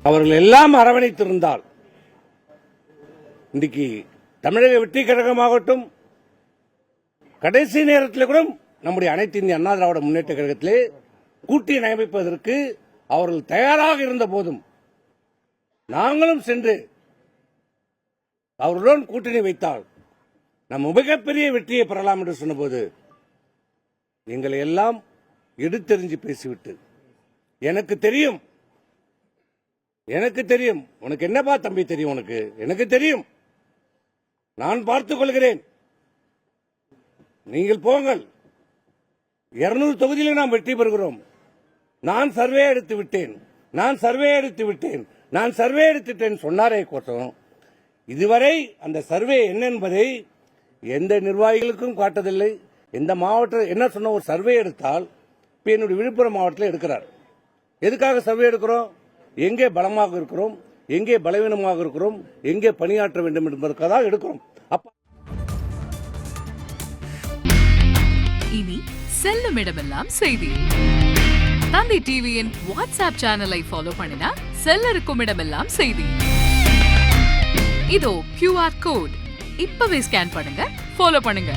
அவர்கள் எல்லாம் அரவணைத்திருந்தால் இன்றைக்கு தமிழக வெற்றி கழகமாகட்டும், கடைசி நேரத்தில் கூட நம்முடைய அனைத்து இந்திய அண்ணா திராவிட முன்னேற்ற கழகத்திலே கூட்டணி அமைப்பதற்கு அவர்கள் தயாராக இருந்த போதும் நாங்களும் சென்று அவர்களுடன் கூட்டணி வைத்தால் நம்ம மிகப்பெரிய வெற்றியை பெறலாம் என்று சொன்னபோது எங்களை எல்லாம் எடுத்தெறிஞ்சு பேசிவிட்டு, எனக்கு தெரியும் உனக்கு என்னப்பா தம்பி தெரியும், உனக்கு எனக்கு தெரியும், நான் பார்த்துக் கொள்கிறேன், நீங்கள் போங்கள், 200 தொகுதியில் நாம் வெற்றி பெறுகிறோம், நான் சர்வே எடுத்துவிட்டேன் சொன்னாரே கோசம் இதுவரை அந்த சர்வே என்ன என்பதை எந்த நிர்வாகிகளுக்கும் காட்டதில்லை. எந்த மாவட்டம் என்ன சொன்ன ஒரு சர்வே எடுத்தால் இப்ப என்னுடைய விழுப்புரம் மாவட்டத்தில் எடுக்கிறார். எதுக்காக சர்வே எடுக்கிறோம்? எங்கே பலமாக இருக்கிறோம், எங்கே பலவீனமாக இருக்கிறோம், எங்கே பணியாற்ற வேண்டும் என்பதற்காக எடுக்கிறோம். இனி செல்லும் இடமெல்லாம் செய்தி. தந்தி டிவியின் வாட்ஸ்அப் சேனலை ஃபாலோ பண்ணினா செல்ல இருக்கும் இடமெல்லாம் செய்தி. இதோ QR கோட், இப்பவே ஸ்கேன் பண்ணுங்க, ஃபாலோ பண்ணுங்க.